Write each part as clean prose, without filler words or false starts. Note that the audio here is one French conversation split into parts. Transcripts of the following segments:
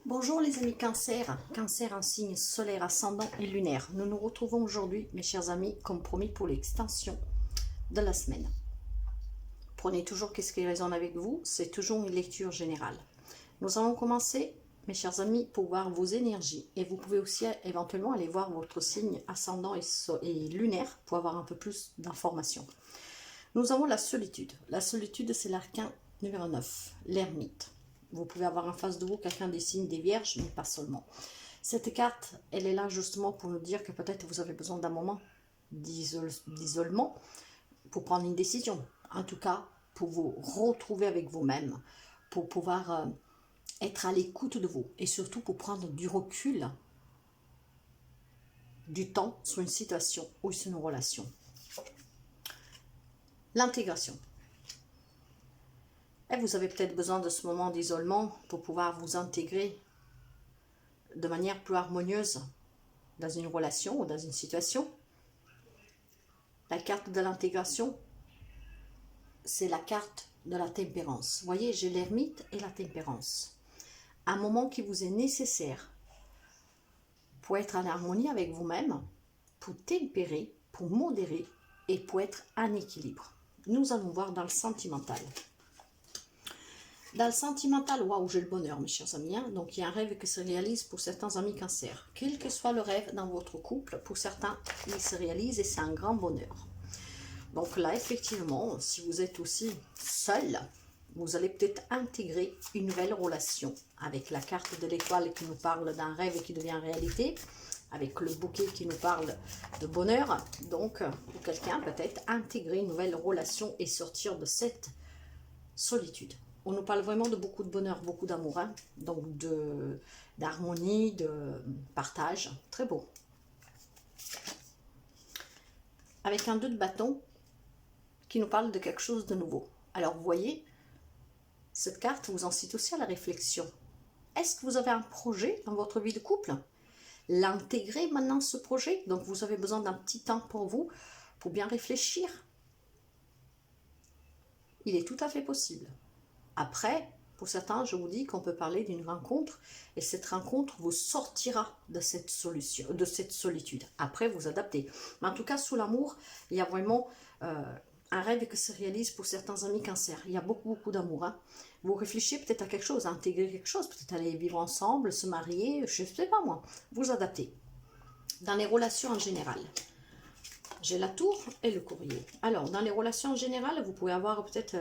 Bonjour les amis Cancer, Cancer en signe solaire, ascendant et lunaire. Nous nous retrouvons aujourd'hui, mes chers amis, comme promis pour l'extension de la semaine. Prenez toujours qu'est-ce qui résonne avec vous, c'est toujours une lecture générale. Nous allons commencer, mes chers amis, pour voir vos énergies. Et vous pouvez aussi éventuellement aller voir votre signe ascendant et lunaire pour avoir un peu plus d'informations. Nous avons la solitude. La solitude, c'est l'arcane numéro 9, l'ermite. Vous pouvez avoir en face de vous quelqu'un des signes des vierges, mais pas seulement. Cette carte, elle est là justement pour nous dire que peut-être vous avez besoin d'un moment d'isolement pour prendre une décision. En tout cas, pour vous retrouver avec vous-même, pour pouvoir être à l'écoute de vous et surtout pour prendre du recul, du temps sur une situation ou sur une relation. L'intégration. Et vous avez peut-être besoin de ce moment d'isolement pour pouvoir vous intégrer de manière plus harmonieuse dans une relation ou dans une situation. La carte de l'intégration, c'est la carte de la tempérance. Vous voyez, j'ai l'ermite et la tempérance. Un moment qui vous est nécessaire pour être en harmonie avec vous-même, pour tempérer, pour modérer et pour être en équilibre. Nous allons voir dans le sentimental. Dans le sentimental, waouh, j'ai le bonheur, mes chers amis. Donc, il y a un rêve qui se réalise pour certains amis Cancer. Quel que soit le rêve dans votre couple, pour certains, il se réalise et c'est un grand bonheur. Donc là, effectivement, si vous êtes aussi seul, vous allez peut-être intégrer une nouvelle relation avec la carte de l'étoile qui nous parle d'un rêve qui devient réalité, avec le bouquet qui nous parle de bonheur. Donc, pour quelqu'un, peut-être intégrer une nouvelle relation et sortir de cette solitude. On nous parle vraiment de beaucoup de bonheur, beaucoup d'amour, hein? Donc d'harmonie, de partage. Très beau. Avec un 2 de bâton qui nous parle de quelque chose de nouveau. Alors, vous voyez, cette carte vous incite aussi à la réflexion. Est-ce que vous avez un projet dans votre vie de couple? L'intégrer maintenant, ce projet. Donc, vous avez besoin d'un petit temps pour vous, pour bien réfléchir. Il est tout à fait possible. Après, pour certains, je vous dis qu'on peut parler d'une rencontre et cette rencontre vous sortira de cette solution, de cette solitude. Après, vous adaptez. Mais en tout cas, sous l'amour, il y a vraiment un rêve qui se réalise pour certains amis Cancer. Il y a beaucoup d'amour. Hein. Vous réfléchissez peut-être à quelque chose, à intégrer quelque chose, peut-être aller vivre ensemble, se marier, je ne sais pas moi. Vous adaptez. Dans les relations en général. J'ai la tour et le courrier. Alors, dans les relations en général, vous pouvez avoir peut-être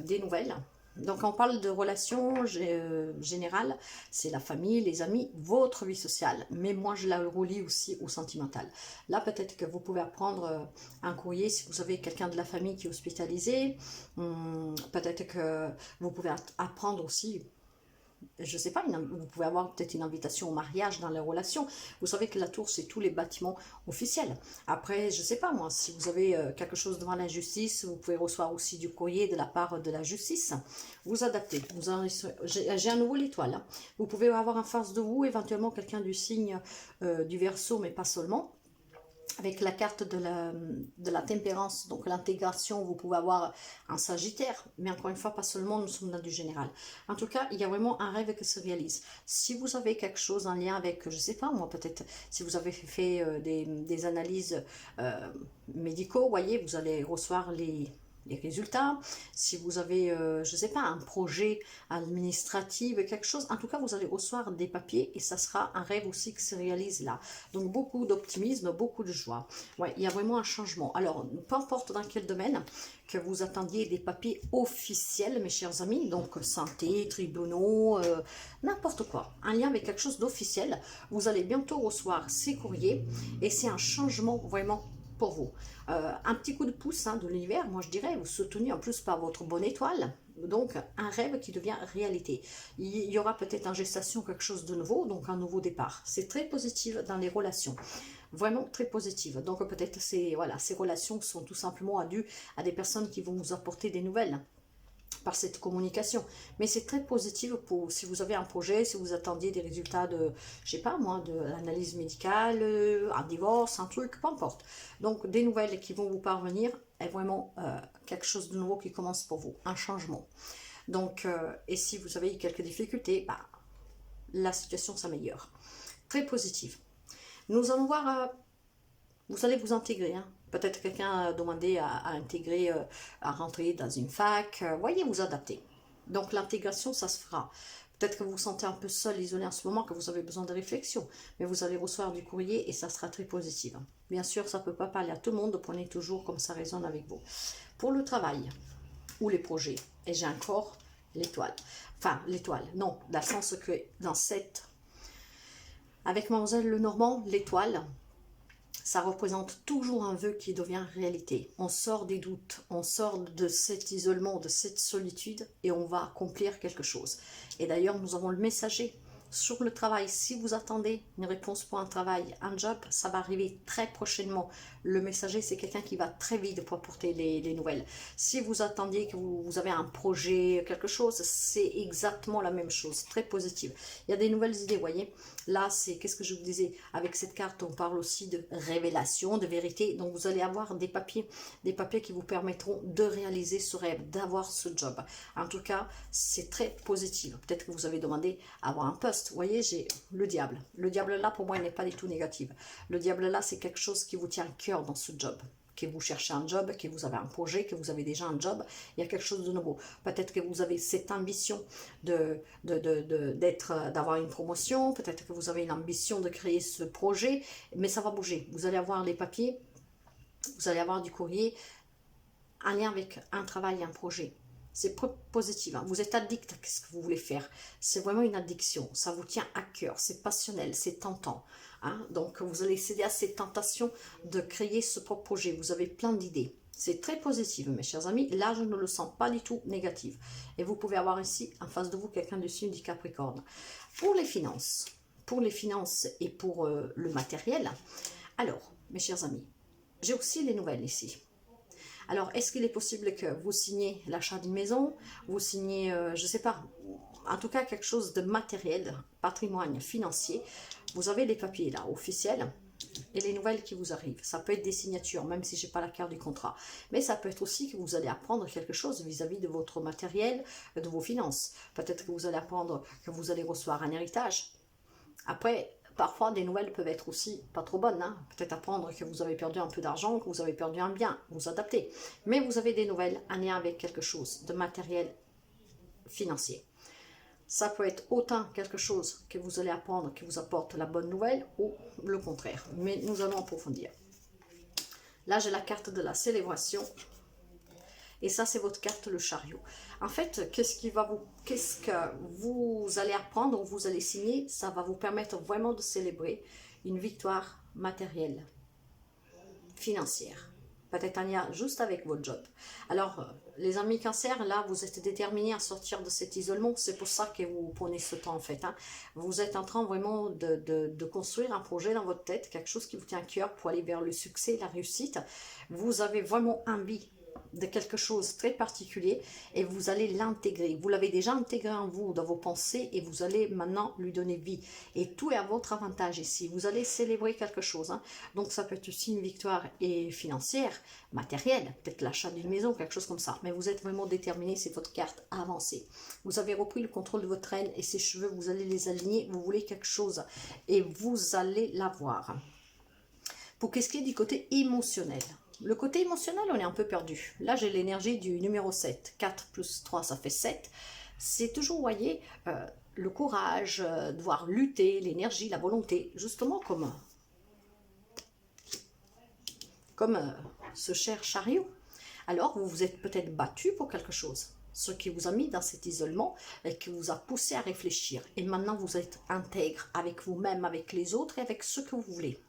des nouvelles. Donc, on parle de relations générales, c'est la famille, les amis, votre vie sociale. Mais moi, je la relie aussi au sentimental. Là, peut-être que vous pouvez apprendre un courrier si vous avez quelqu'un de la famille qui est hospitalisé. Peut-être que vous pouvez apprendre aussi... Je ne sais pas, vous pouvez avoir peut-être une invitation au mariage dans les relations. Vous savez que la tour, c'est tous les bâtiments officiels. Après, je ne sais pas moi, si vous avez quelque chose devant la justice, vous pouvez recevoir aussi du courrier de la part de la justice. Vous adaptez. J'ai un nouveau l'étoile. Hein. Vous pouvez avoir en face de vous éventuellement quelqu'un du signe du Verseau, mais pas seulement. Avec la carte de la tempérance, donc l'intégration, vous pouvez avoir un Sagittaire, mais encore une fois, pas seulement, nous sommes dans du général. En tout cas, il y a vraiment un rêve qui se réalise. Si vous avez quelque chose en lien avec, je sais pas, moi peut-être, si vous avez fait des analyses médicaux, vous voyez, vous allez recevoir les résultats. Si vous avez, je ne sais pas, un projet administratif, quelque chose, en tout cas, vous allez recevoir des papiers et ça sera un rêve aussi qui se réalise là. Donc, beaucoup d'optimisme, beaucoup de joie. Ouais, il y a vraiment un changement. Alors, peu importe dans quel domaine, que vous attendiez des papiers officiels, mes chers amis, donc santé, tribunaux, n'importe quoi, un lien avec quelque chose d'officiel, vous allez bientôt recevoir ces courriers et c'est un changement vraiment pour vous. Un petit coup de pouce de l'univers, moi je dirais, vous soutenez en plus par votre bonne étoile, donc un rêve qui devient réalité. Il y aura peut-être en gestation quelque chose de nouveau, donc un nouveau départ. C'est très positif dans les relations, vraiment très positif. Donc peut-être ces relations sont tout simplement dues à des personnes qui vont vous apporter des nouvelles par cette communication, mais c'est très positif pour si vous avez un projet, si vous attendiez des résultats de, je sais pas moi, de l'analyse médicale, un divorce, un truc, peu importe. Donc des nouvelles qui vont vous parvenir est vraiment quelque chose de nouveau qui commence pour vous, un changement. Donc et si vous avez quelques difficultés, la situation s'améliore. Très positive. Nous allons voir, vous allez vous intégrer. Hein. Peut-être quelqu'un a demandé à intégrer, à rentrer dans une fac. Voyez, vous adapter. Donc l'intégration, ça se fera. Peut-être que vous vous sentez un peu seul, isolé en ce moment, que vous avez besoin de réflexion. Mais vous allez recevoir du courrier et ça sera très positif. Bien sûr, ça ne peut pas parler à tout le monde. Prenez toujours comme ça résonne avec vous. Pour le travail ou les projets, et j'ai encore l'étoile. Enfin, l'étoile, non, dans le sens que dans cette... Avec Mademoiselle Lenormand, l'étoile, ça représente toujours un vœu qui devient réalité. On sort des doutes, on sort de cet isolement, de cette solitude et on va accomplir quelque chose. Et d'ailleurs, nous avons le messager sur le travail. Si vous attendez une réponse pour un travail, un job, ça va arriver très prochainement. Le messager, c'est quelqu'un qui va très vite pour apporter les nouvelles. Si vous attendiez que vous avez un projet, quelque chose, c'est exactement la même chose, très positive. Il y a des nouvelles idées, vous voyez. Là, c'est, qu'est-ce que je vous disais, avec cette carte, on parle aussi de révélation, de vérité. Donc, vous allez avoir des papiers qui vous permettront de réaliser ce rêve, d'avoir ce job. En tout cas, c'est très positif. Peut-être que vous avez demandé à avoir un poste. Vous voyez, j'ai le diable. Le diable là, pour moi, il n'est pas du tout négatif. Le diable là, c'est quelque chose qui vous tient à cœur dans ce job. Que vous cherchez un job, que vous avez un projet, que vous avez déjà un job, il y a quelque chose de nouveau. Peut-être que vous avez cette ambition d'avoir une promotion, peut-être que vous avez une ambition de créer ce projet, mais ça va bouger. Vous allez avoir les papiers, vous allez avoir du courrier en lien avec un travail, un projet. C'est positif, hein. Vous êtes addict à ce que vous voulez faire. C'est vraiment une addiction. Ça vous tient à cœur. C'est passionnel, c'est tentant. Hein. Donc, vous allez céder à cette tentation de créer ce propre projet. Vous avez plein d'idées. C'est très positif, mes chers amis. Là, je ne le sens pas du tout négatif. Et vous pouvez avoir ici, en face de vous, quelqu'un du signe du Capricorne. Pour les finances et pour le matériel, alors, mes chers amis, j'ai aussi les nouvelles ici. Alors, est-ce qu'il est possible que vous signiez l'achat d'une maison, vous signez, je ne sais pas, en tout cas quelque chose de matériel, patrimoine financier. Vous avez les papiers là, officiels, et les nouvelles qui vous arrivent. Ça peut être des signatures, même si je n'ai pas la carte du contrat. Mais ça peut être aussi que vous allez apprendre quelque chose vis-à-vis de votre matériel, de vos finances. Peut-être que vous allez apprendre que vous allez recevoir un héritage. Après, parfois, des nouvelles peuvent être aussi pas trop bonnes. Hein. Peut-être apprendre que vous avez perdu un peu d'argent, que vous avez perdu un bien, vous adaptez. Mais vous avez des nouvelles en lien avec quelque chose de matériel financier. Ça peut être autant quelque chose que vous allez apprendre qui vous apporte la bonne nouvelle ou le contraire. Mais nous allons approfondir. Là, j'ai la carte de la célébration. Et ça, c'est votre carte, le chariot. En fait, qu'est-ce que vous allez apprendre ou vous allez signer, ça va vous permettre vraiment de célébrer une victoire matérielle, financière. Peut-être en lien juste avec votre job. Alors, les amis cancer, là, vous êtes déterminés à sortir de cet isolement. C'est pour ça que vous prenez ce temps, en fait. Hein. Vous êtes en train vraiment de construire un projet dans votre tête, quelque chose qui vous tient à cœur pour aller vers le succès, la réussite. Vous avez vraiment envie de quelque chose de très particulier et vous allez l'intégrer. Vous l'avez déjà intégré en vous, dans vos pensées, et vous allez maintenant lui donner vie. Et tout est à votre avantage ici. Vous allez célébrer quelque chose. Hein. Donc ça peut être aussi une victoire et financière, matérielle, peut-être l'achat d'une maison, quelque chose comme ça. Mais vous êtes vraiment déterminé, c'est votre carte avancée. Vous avez repris le contrôle de votre reine et ses cheveux, vous allez les aligner. Vous voulez quelque chose et vous allez l'avoir. Pour qu'est-ce qui est du côté émotionnel? Le côté émotionnel, on est un peu perdu. Là, j'ai l'énergie du numéro 7. 4 plus 3, ça fait 7. C'est toujours, vous voyez, le courage, devoir lutter, l'énergie, la volonté, justement comme ce cher chariot. Alors, vous vous êtes peut-être battu pour quelque chose, ce qui vous a mis dans cet isolement et qui vous a poussé à réfléchir. Et maintenant, vous êtes intègre avec vous-même, avec les autres et avec ce que vous voulez.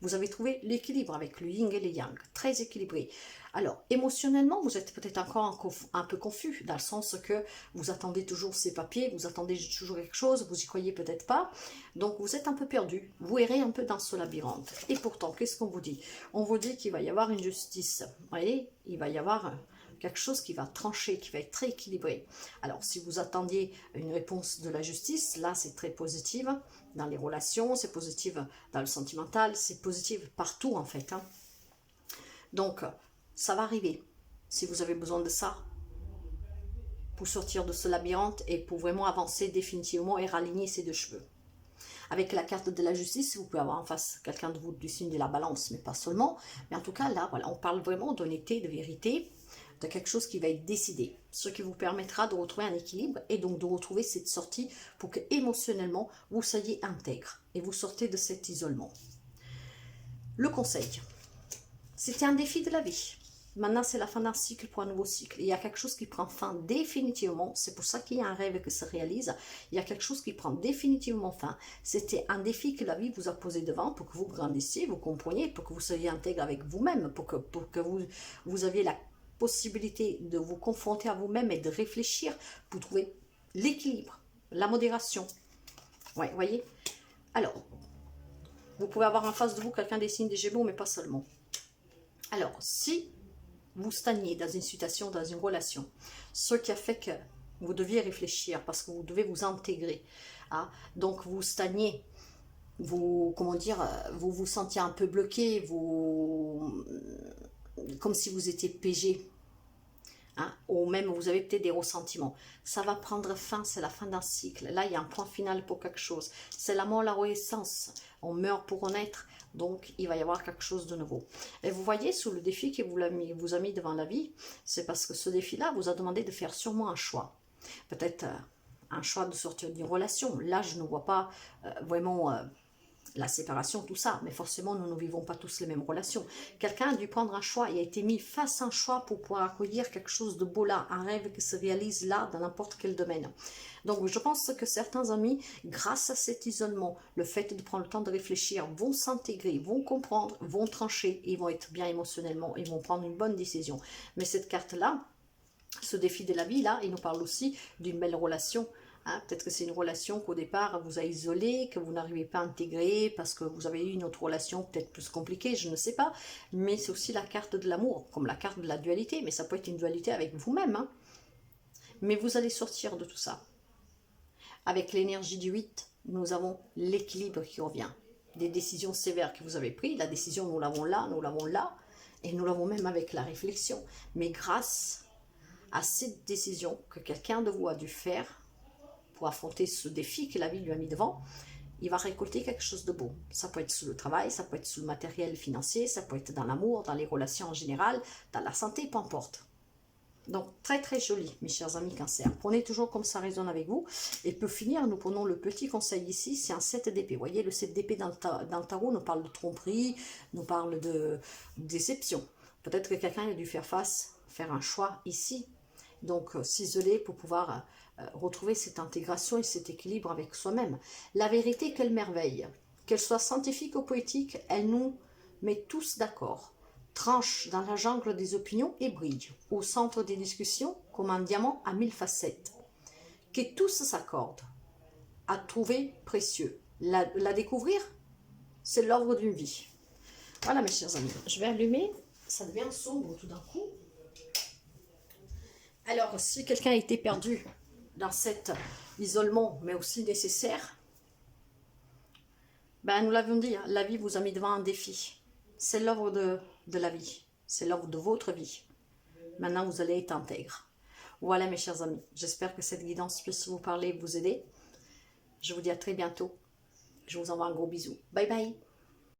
Vous avez trouvé l'équilibre avec le yin et le yang, très équilibré. Alors, émotionnellement, vous êtes peut-être encore un peu confus, dans le sens que vous attendez toujours ces papiers, vous attendez toujours quelque chose, vous y croyez peut-être pas. Donc, vous êtes un peu perdu, vous errez un peu dans ce labyrinthe. Et pourtant, qu'est-ce qu'on vous dit? On vous dit qu'il va y avoir une justice. Vous voyez, il va y avoir quelque chose qui va trancher, qui va être très équilibré. Alors, si vous attendiez une réponse de la justice, là, c'est très positif. Dans les relations, c'est positif dans le sentimental, c'est positif partout, en fait. Hein. Donc, ça va arriver. Si vous avez besoin de ça, pour sortir de ce labyrinthe et pour vraiment avancer définitivement et raligner ces deux cheveux. Avec la carte de la justice, vous pouvez avoir en face quelqu'un de vous du signe de la balance, mais pas seulement. Mais en tout cas, là, voilà, on parle vraiment d'honnêteté, de vérité, de quelque chose qui va être décidé. Ce qui vous permettra de retrouver un équilibre et donc de retrouver cette sortie pour que émotionnellement, vous soyez intègre et vous sortez de cet isolement. Le conseil, c'était un défi de la vie. Maintenant, c'est la fin d'un cycle pour un nouveau cycle. Il y a quelque chose qui prend fin définitivement. C'est pour ça qu'il y a un rêve qui se réalise. Il y a quelque chose qui prend définitivement fin. C'était un défi que la vie vous a posé devant pour que vous grandissiez, vous compreniez, pour que vous soyez intègre avec vous-même, pour que vous aviez la possibilité de vous confronter à vous-même et de réfléchir pour trouver l'équilibre, la modération. Ouais, voyez. Alors, vous pouvez avoir en face de vous quelqu'un des signes des Gémeaux, mais pas seulement. Alors, si vous stagnez dans une situation, dans une relation, ce qui a fait que vous deviez réfléchir parce que vous devez vous intégrer, hein, donc vous stagnez, vous, comment dire, vous vous sentiez un peu bloqué, comme si vous étiez piégé, hein, ou même vous avez peut-être des ressentiments. Ça va prendre fin, c'est la fin d'un cycle. Là, il y a un point final pour quelque chose. C'est la mort, la renaissance. On meurt pour renaître. Donc, il va y avoir quelque chose de nouveau. Et vous voyez, sous le défi qui vous a mis devant la vie, c'est parce que ce défi-là vous a demandé de faire sûrement un choix. Peut-être un choix de sortir d'une relation. Là, je ne vois pas vraiment la séparation, tout ça. Mais forcément, nous ne vivons pas tous les mêmes relations. Quelqu'un a dû prendre un choix et a été mis face à un choix pour pouvoir accueillir quelque chose de beau là. Un rêve qui se réalise là, dans n'importe quel domaine. Donc, je pense que certains amis, grâce à cet isolement, le fait de prendre le temps de réfléchir, vont s'intégrer, vont comprendre, vont trancher, ils vont être bien émotionnellement, ils vont prendre une bonne décision. Mais cette carte-là, ce défi de la vie, là, il nous parle aussi d'une belle relation. Hein, peut-être que c'est une relation qu'au départ vous a isolé, que vous n'arrivez pas à intégrer parce que vous avez eu une autre relation peut-être plus compliquée, je ne sais pas. Mais c'est aussi la carte de l'amour, comme la carte de la dualité. Mais ça peut être une dualité avec vous-même. Hein. Mais vous allez sortir de tout ça. Avec l'énergie du 8, nous avons l'équilibre qui revient. Des décisions sévères que vous avez prises, la décision nous l'avons là, et nous l'avons même avec la réflexion. Mais grâce à cette décision que quelqu'un de vous a dû faire pour affronter ce défi que la vie lui a mis devant, il va récolter quelque chose de beau. Ça peut être sous le travail, ça peut être sous le matériel financier, ça peut être dans l'amour, dans les relations en général, dans la santé, peu importe. Donc, très très joli, mes chers amis Cancer. Prenez toujours comme ça résonne avec vous. Et pour finir, nous prenons le petit conseil ici, c'est un 7 d'épée. Vous voyez, le 7 d'épée dans le tarot nous parle de tromperie, nous parle de déception. Peut-être que quelqu'un a dû faire un choix ici. Donc, s'isoler pour pouvoir retrouver cette intégration et cet équilibre avec soi-même. La vérité, quelle merveille. Qu'elle soit scientifique ou poétique, elle nous met tous d'accord. Tranche dans la jungle des opinions et brille au centre des discussions comme un diamant à 1000 facettes. Que tous s'accordent à trouver précieux. La découvrir, c'est l'œuvre d'une vie. Voilà mes chers amis, je vais allumer, ça devient sombre tout d'un coup. Alors si quelqu'un a été perdu dans cet isolement mais aussi nécessaire, ben, nous l'avions dit, hein, la vie vous a mis devant un défi. C'est l'œuvre de la vie. C'est l'œuvre de votre vie. Maintenant, vous allez être intègre. Voilà, mes chers amis. J'espère que cette guidance puisse vous parler et vous aider. Je vous dis à très bientôt. Je vous envoie un gros bisou. Bye bye.